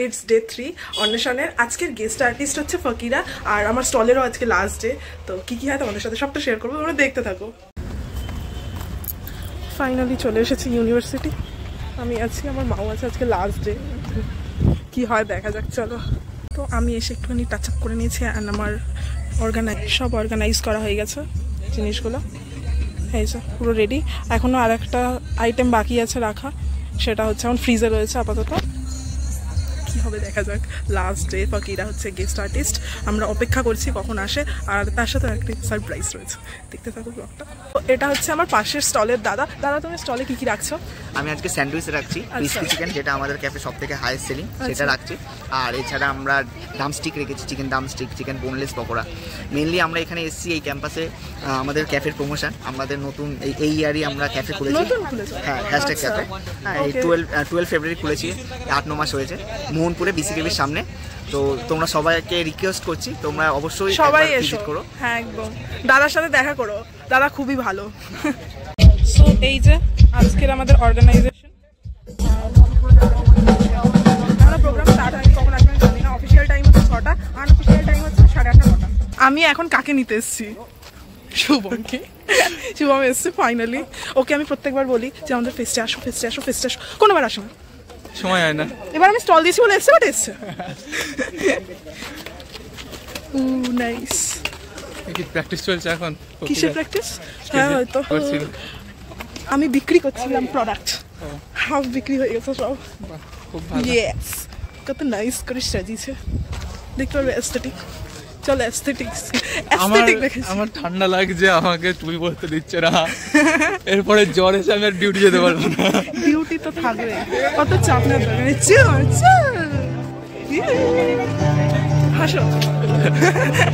It's day 3 অন্বেষণের। আজকের guest artist হচ্ছে ফকিরা, আর আমার স্টলেরও আজকে লাস্ট ডে। তো কি কি হয় তোমাদের সাথে সবটা শেয়ার করবো, তোমরা দেখতে থাকো। ফাইনালি চলে এসেছি ইউনিভার্সিটি। আমি আছি, আমার মাও আছে, আজকে লাস্ট ডে। কি হয় দেখা যাক, চলো। তো আমি এসে একটুখানি টাচ আপ করে নিয়েছি, অ্যান্ড আমার সব অর্গানাইজ করা হয়ে গেছে জিনিসগুলো। এই যে পুরো রেডি। এখনও আর একটা আইটেম বাকি আছে রাখা, সেটা হচ্ছে এখন ফ্রিজে রয়েছে আপাতত। কি হবে দেখা যাক। লাস্ট ডে, ফকিরা হচ্ছে গেস্ট আর্টিস্ট, আমরা অপেক্ষা করছি কখন আসে, আর তার সাথে একটা সারপ্রাইজ রয়েছে, দেখতে থাকো ব্লগটা। তো এটা হচ্ছে আমার পাশের স্টলের দাদা। দাদা তুমি স্টলে কি কি রাখছো? আমি আজকে স্যান্ডউইচ রাখছি, ক্রিসপি চিকেন, যেটা আমাদের ক্যাফে সব থেকে হাইয়েস্ট সেলিং, সেটা রাখছি। আর এছাড়া আমরা ডামস্টিক রেখেছি, chicken drumstick, chicken boneless pakora. Mainly আমরা এখানে এসেছি এই ক্যাম্পাসে আমাদের ক্যাফের প্রমোশন, আমাদের নতুন এই ইয়ারই আমরা ক্যাফে খুলেছি। হ্যাঁ, হ্যাশট্যাগ ক্যাফে। হ্যাঁ, এই 12 ফেব্রুয়ারি খুলেছি, 8-9 মাস হয়েছে, মোহনপুরে বিসিকেবির সামনে। তো তোমরা সবাইকে রিকোয়েস্ট করছি, তোমরা অবশ্যই সবাই ভিজিট করো। হ্যাঁ, একদম দাদার সাথে দেখা করো, দাদা খুবই ভালো। সো এই যে আজকের আমাদের অর্গানাইজেশন। আমরা প্রোগ্রাম স্টার্ট হয়নি, কখন আসবেন জানি না। অফিসিয়াল টাইম হচ্ছে 6টা, আনঅফিসিয়াল টাইম হচ্ছে 8:30-9টা। আমি এখন কাকে নিতে এসেছি? শুভমকে। শুভম এসছে ফাইনালি। ওকে আমি প্রত্যেকবার বলি যে আমাদের ফেস্টে আসো, ফেস্টে আসো, ফেস্টে আসো, কোনোবার আসো না, সময় হয় না। এবার আমি স্টল দিয়েছি বলে এসছে, বাট এসছে। নাইস। কি প্র্যাকটিস চলছে এখন? কিসের প্র্যাকটিস? হ্যাঁ, হয়তো আমি বিক্রি করছিলাম প্রোডাক্ট, হাফ বিক্রি হয়ে গেছে সব। খুব ভালো। ইয়েস, কত নাইস করে সাজিয়েছে, দেখতে পারবে এস্থেটিক। চলো এস্থেটিক্স, এস্থেটিক দেখেছি। আমার ঠান্ডা লাগছে, আমাকে টুপি পরতে দিচ্ছে না, এরপরে জ্বর এসে আমি আর ডিউটি যেতে পারবো না। ডিউটি তো থাকবে, কত চাপ না থাকবে। চল চল, হাসো।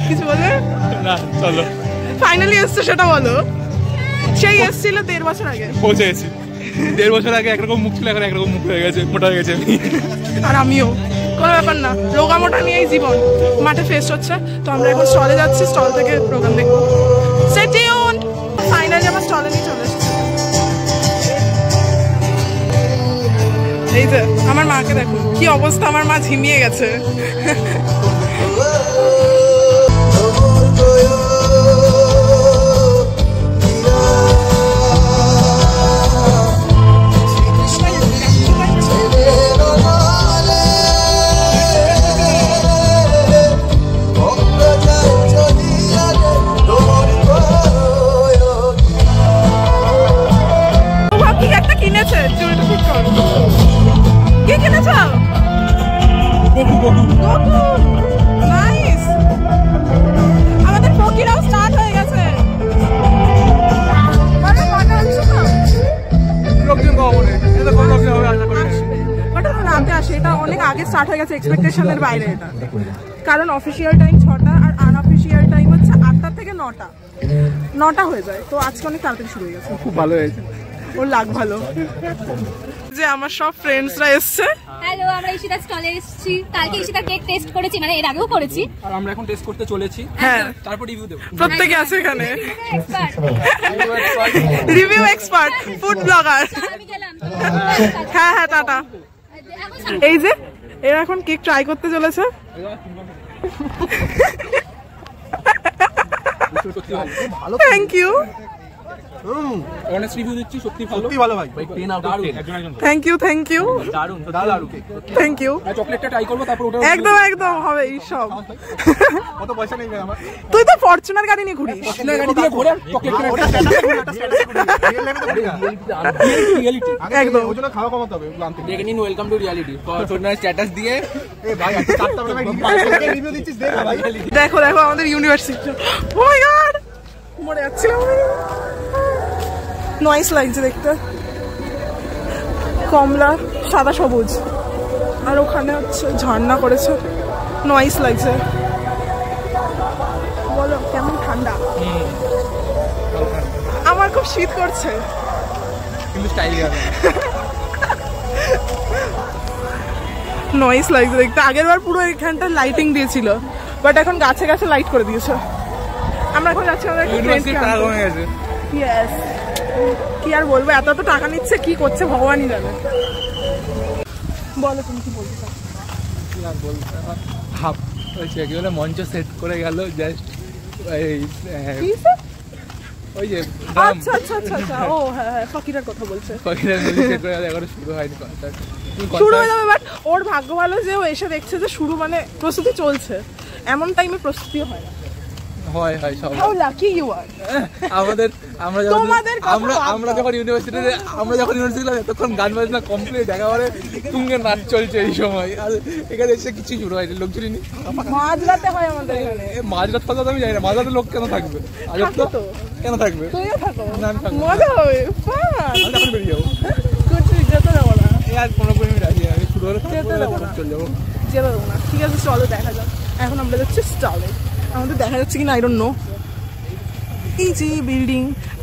কিছু বলবে না? চলো। ফাইনালি এসছে, সেটা বলো। সেই এসছিল 1.5 বছর আগে, পৌঁছে গেছি। 1.5 বছর আগে একরকম মুখ ছিল, এখন একরকম মুখ হয়ে গেছে, মোটা হয়ে গেছে আমি। আর আমিও, কোনো ব্যাপার না, রোগা মোটা নিয়েই জীবন। মাঠে ফেস্ট হচ্ছে, তো আমরা এখন স্টলে যাচ্ছি, স্টল থেকে প্রোগ্রাম দেখবো। Stay tuned. ফাইনালি আমার স্টলে নিয়ে চলে এসেছে। এই যে আমার মাকে দেখো কি অবস্থা, আমার মা ঝিমিয়ে গেছে। আমাদের ফকিরাও স্টার্ট হয়ে গেছে। এটা অনেক আগে স্টার্ট হয়ে গেছে, এক্সপেকটেশনের বাইরে এটা। কারণ অফিসিয়াল টাইম 6টা আর আনঅফিসিয়াল টাইম হচ্ছে 8টা থেকে 9টা হয়ে যায়। তো আজকে অনেক তাড়াতাড়ি শুরু হয়ে গেছে, খুব ভালো হয়েছে, ওর লাগ ভালো। যে আমার সব ফ্রেন্ডসরা এসছে। হ্যালো, আমরা ঈশিতা স্টলে এসেছি। কালকে ঈশিতা কেক টেস্ট করেছি, মানে এর আগেও করেছি, আর আমরা এখন টেস্ট করতে চলেছি। হ্যাঁ, তারপর রিভিউ দেব। প্রত্যেকে আছে এখানে, রিভিউ এক্সপার্ট, ফুড ব্লগার। হ্যাঁ হ্যাঁ, টাটা। এই যে এরা এখন কেক ট্রাই করতে চলেছে। Thank you. অনেস্ট রিভিউ দিচ্ছি, সত্যি ভালো, সত্যি ভালো ভাই। 10 out of 10। Thank you, thank you, দারুণ দারুণ কেক। Thank you. চকলেটটা ট্রাই করব, তারপর ওটা একদম একদম হবে এই সব। কত পয়সা নেই ভাই আমার? তুই তো ফরচুনার গাড়ি নিয়ে ঘুরিস। ফরচুনার গাড়ি দিয়ে ঘোরার চকলেট কিনে ওটা স্ট্যাটাসে ঘুরে, একটা স্ট্যাটাসে ঘুরে। রিয়েল লাইফে তো রিয়েলিটি একদম। ওজন্য খাওয়া কমাতে হবে, ওগুলো আনতে। দেখে নিন, welcome to reality. Fortuner status দিয়ে এ ভাই আজকে 4টা বেলা ভাই রিভিউ দিচ্ছিস, দেখ ভাই। দেখো দেখো আমাদের ইউনিভার্সিটি। ও মাই গড, মরে যাচ্ছিলাম। নয়েস লাগছে দেখতে, কমলা সাদা সবুজ, আর ওখানে হচ্ছে ঝর্ণা করেছে, নয়েস লাগছে। বলো কেমন ঠান্ডা? আমার খুব শীত করছে, কিন্তু স্টাইল আছে। নয়েস লাগছে দেখতে। আগের বার পুরো এখানটা লাইটিং দিয়েছিল, বাট এখন গাছে গাছে লাইট করে দিয়েছে। আমরা এখন যাচ্ছি আমাদের ইউনিভার্সিটি। ইয়েস, কি আর বলবো, এত তো টাকা নিচ্ছে, কি করছে ভগবানই জানে। বলো তুমি কি বলতে চাও? আর বলতে হাফ হয়েছে কি বলে মঞ্চ সেট করে গেল জাস্ট ওই যে আচ্ছা আচ্ছা আচ্ছা আচ্ছা ও হ্যাঁ হ্যাঁ ফকিরের কথা বলছে ফকিরের মিউজিক সেট করে গেল এখনো শুরু হয়নি কনসার্ট শুরু হয়ে যাবে বাট ওর ভাগ্য ভালো যে ও এসে দেখছে যে শুরু মানে প্রস্তুতি চলছে এমন টাইমে প্রস্তুতি হয় না হয় হয় সব হাউ লাকি ইউ আর আমরা যখন ইউনিভার্সিটিতে তখন গান বাজনা কমপ্লিট একেবারে তুঙ্গে নাচ চলছে এই সময় আর এখানে এসে কিছু শুরু হয়নি লোকজনই নেই মাঝরাতে হয় আমাদের এখানে মাঝরাত কথা তো আমি জানি না মাঝরাতে লোক কেন থাকবে আজব তো কেন থাকবে তুইও থাকো না আমি থাকবো মজা হবে এখন বেরিয়ে যাবো কিছু যেতে দেবো না এই আর 15 মিনিট আছে আমি শুরু হলে যেতে দেবো না চলে যাবো যেতে দেবো না ঠিক আছে চলো দেখা যাক এখন আমরা যাচ্ছি স্টলে আমাদের দেখা যাচ্ছে কিনা আই ডোন্ট নো এই যে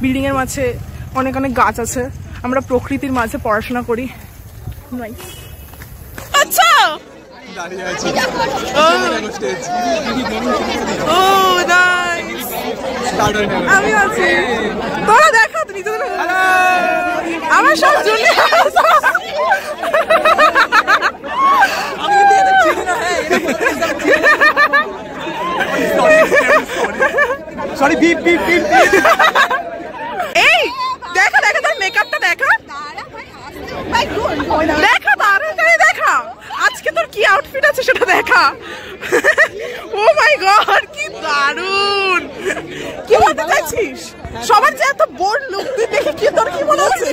বিল্ডিং এর মাঝে অনেক অনেক গাছ আছে আমরা প্রকৃতির মাঝে পড়াশোনা করি আচ্ছা দাঁড়িয়ে আছি স্টেজ ও নাইস স্টার্ট হয়ে যাবে আমি আছি তোরা দেখা তুই নিজেদের আমার সব জুনিয়র আমি দেখছি না হ্যাঁ সরি বিপ বিপ বিপ এই দেখা দেখা তোর মেকআপটা দেখা দেখা তাড়াতাড়ি দেখা আজকে তোর কি আউটফিট আছে সেটা দেখা ও মাই গড কি দারুণ কি বলতে চাইছিস সবার যে এত বোর্ড লুক তুই দেখে কি তোর কি মনে হচ্ছে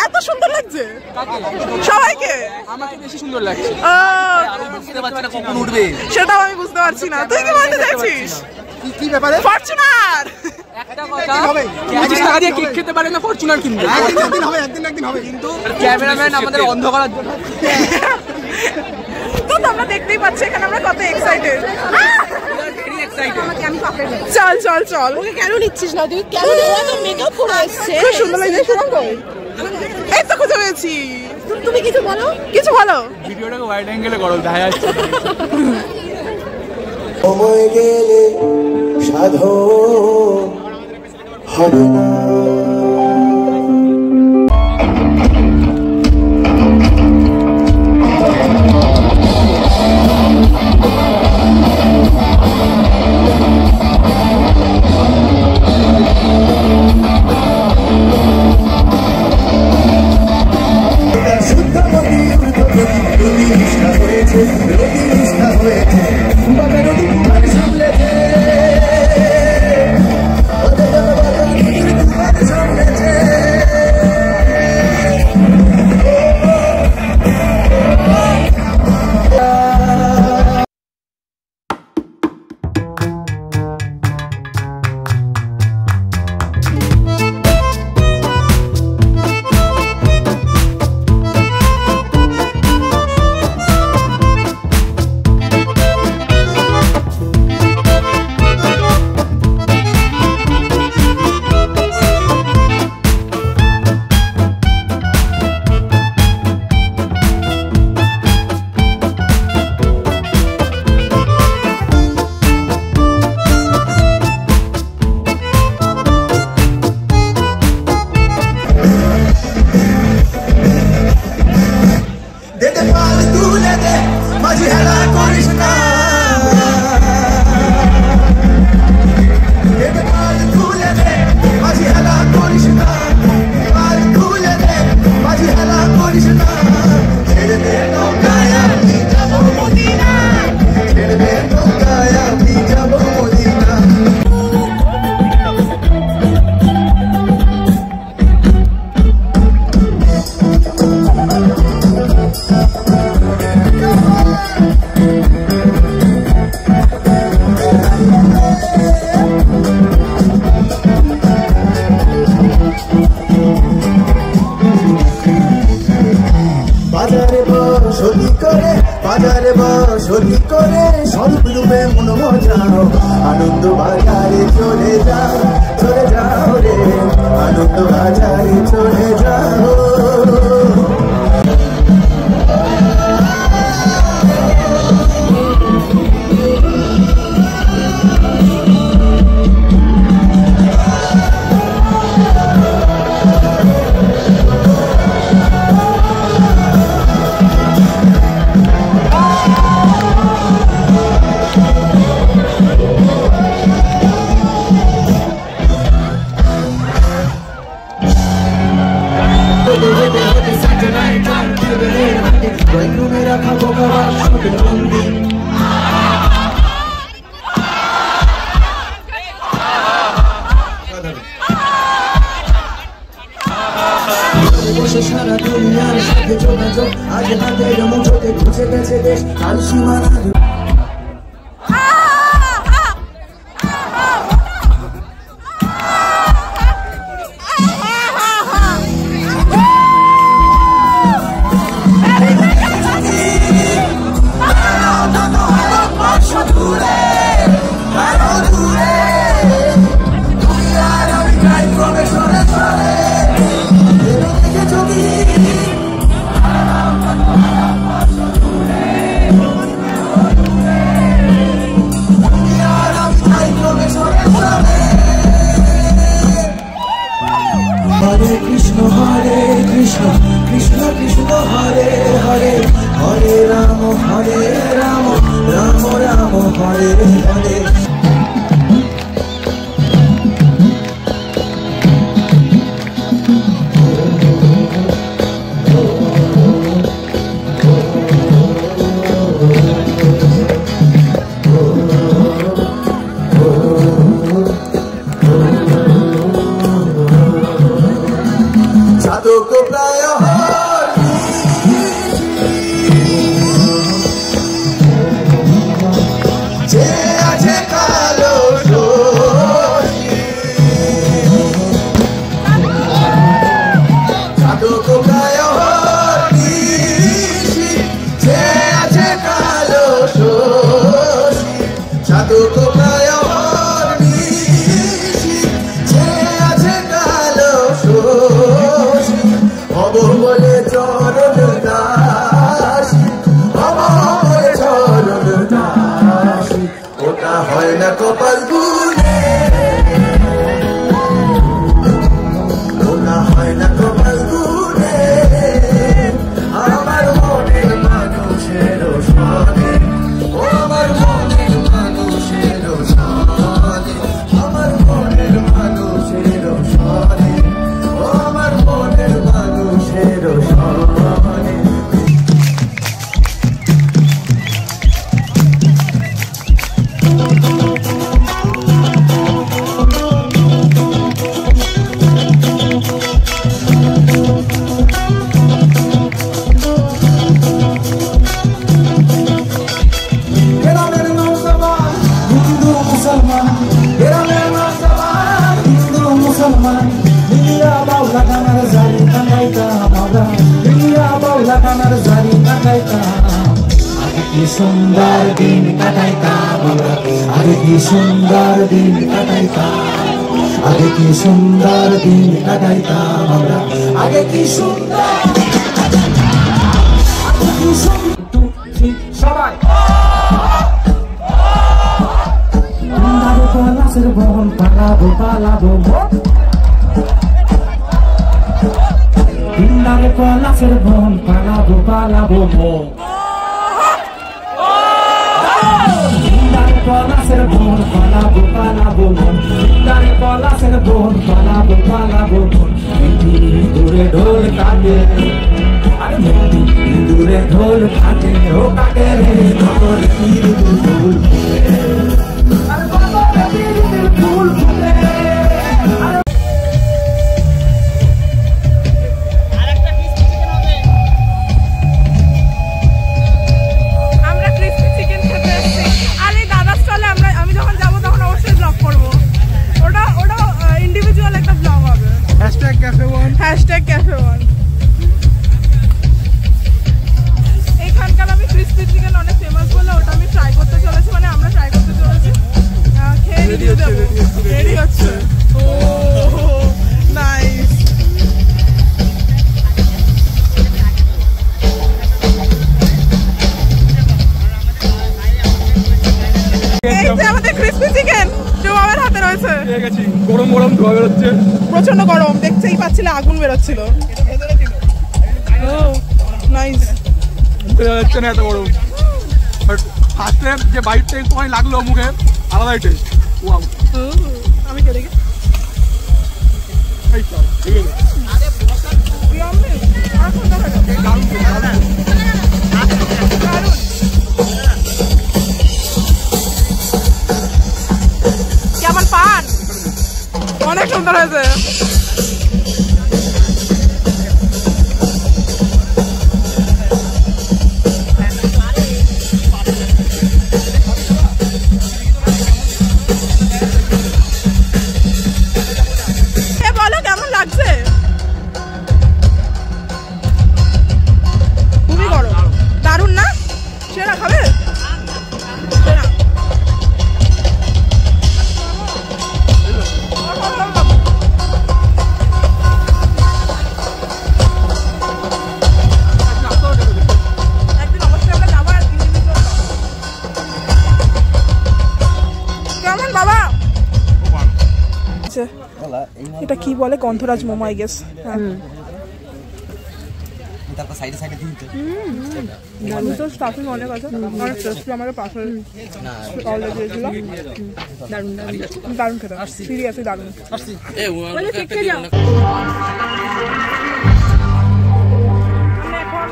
এত সুন্দর লাগছে সবাইকে আমাকে বেশি সুন্দর লাগছে বুঝতে পারছি না কখন উঠবে সেটাও আমি বুঝতে পারছি না তুই কি বলতে চাইছিস কি ব্যাপারে ফরচুনার একটা কথা 25 টাকা দিয়ে কেক খেতে পারে না ফরচুনার কিনবে একদিন হবে কিন্তু ক্যামেরাম্যান আমাদের অন্ধ করার জন্য তো আমরা দেখতেই পাচ্ছি এখানে আমরা কত এক্সাইটেড চল চল চল ওকে কেন নিচ্ছিস না তুই কেন মেকআপ করে এসেছে খুব সুন্দর লাগছে এই তো খুঁজে পেয়েছি তুমি কিছু বলো ভিডিওটাকে ওয়াইড অ্যাঙ্গেলে করো দেখা যাচ্ছে সময় গেলে সাধন হবে না বাজারে বসতি করে স্বরূপ রূপে মন মজাও আনন্দ বাজারে চলে যাও রে আনন্দ বাজারে চলে যাও সারা দুনিয়ার সাথে যোগাযোগ আজ হাতের মুঠোতে খুঁজে গেছে দেশ আর সীমানা Hare Krishna Krishna Krishna Hare Hare Hare Rama Rama Rama Hare Hare কপাল গুনে ওনা হয় না কপাল গুনে আমার মনের মানুষের সনে ও আমার মনের মানুষের সনে আমার মনের মানুষের সনে ও আমার মনের মানুষের সনে सुंदर दिन कटाइता आगे की सुंदर दिन कटाइता आगे की सुंदर दिन कटाइता आगे की सुंदर সবাই পলাশের বন পালাবো পালাবো বিন্দারে পলাশের বন পালাবো পালাবো পলাশের বন পালাবো পালাবো বিন্দারে পলাশের বন পালাবো পালাবো দূরে ঢোল কাটে আরে দূরে ঢোল কাটে ও কাটে রে খবর তীর ফুল আরে বাবা তীর ফুল ফুলে এখানকার আমি ক্রিসপি চিকেন অনেক ফেমাস বলে ওটা আমি ট্রাই করতে চলেছি, মানে আমরা ট্রাই করতে চলেছি। খেয়ে রিভিউ দেব। রেডি হচ্ছে। ও নাইস। এই যে আমাদের ক্রিসপি চিকেন আমার হাতে রয়েছে। গরম গরম ধোয়া বেরোচ্ছে, প্রচন্ড গরম, দেখতেই পাচ্ছিলে আগুন বেরোচ্ছিল। নাইস। যাচ্ছে না এত গরম, বাট ফার্স্টে যে বাইটটা একটু লাগলো মুখে আলাদাই টেস্ট। ওয়াও, আমি খেয়ে দেখি। এই তো ঠিক আছে। কেমন পান? অনেক অনেক সুন্দর হয়েছে। বলো কেমন লাগছে? খুবই গরম, দারুণ না? সেরা খাবে? সেরা। একদিন অবশ্যই আমরা যাবো আর কেমন বাবা? এটা কি বলে? গন্ধরাজ মোমো আই গেস। তারপর সাইডে সাইডে দিন তো স্টাফিং অনেক আছে, অনেক টেস্টি। আমাদের পাশে অলরেডি দিয়েছিল, দারুণ দারুণ খেতে, সিরিয়াসলি দারুণ। আমরা এখন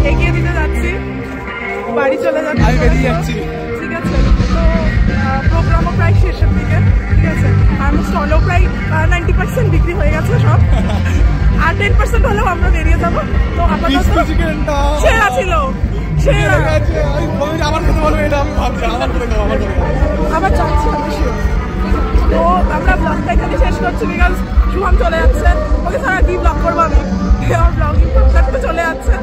এগিয়ে দিতে যাচ্ছি, বাড়ি চলে যাচ্ছি, আমি বেরিয়ে যাচ্ছি। ঠিক আছে। তো প্রোগ্রামও প্রায় শেষের দিকে, ঠিক আছে। আর স্টলও প্রায় 90% বিক্রি হয়ে গেছে সব, আর 10% হলেও আমরা বেরিয়ে যাবো। তো আপাতত সেরা ছিল, সেরা। আবার যাচ্ছি অবশ্যই। তো আমরা ব্লগটা এখানে শেষ করছি, বিকজ শুভম চলে যাচ্ছে, ওকে ছাড়া কি ব্লগ করবো আমি, আমার ব্লগিং তো চলে যাচ্ছে।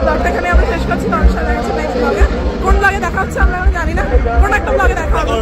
ব্লগটা এখানে আমরা শেষ করছি, তোমার সাথে দেখা হচ্ছে নেক্সট ব্লগে। কোন ব্লগে দেখা হচ্ছে আমরা জানি না, কোন একটা ব্লগে দেখা হবে।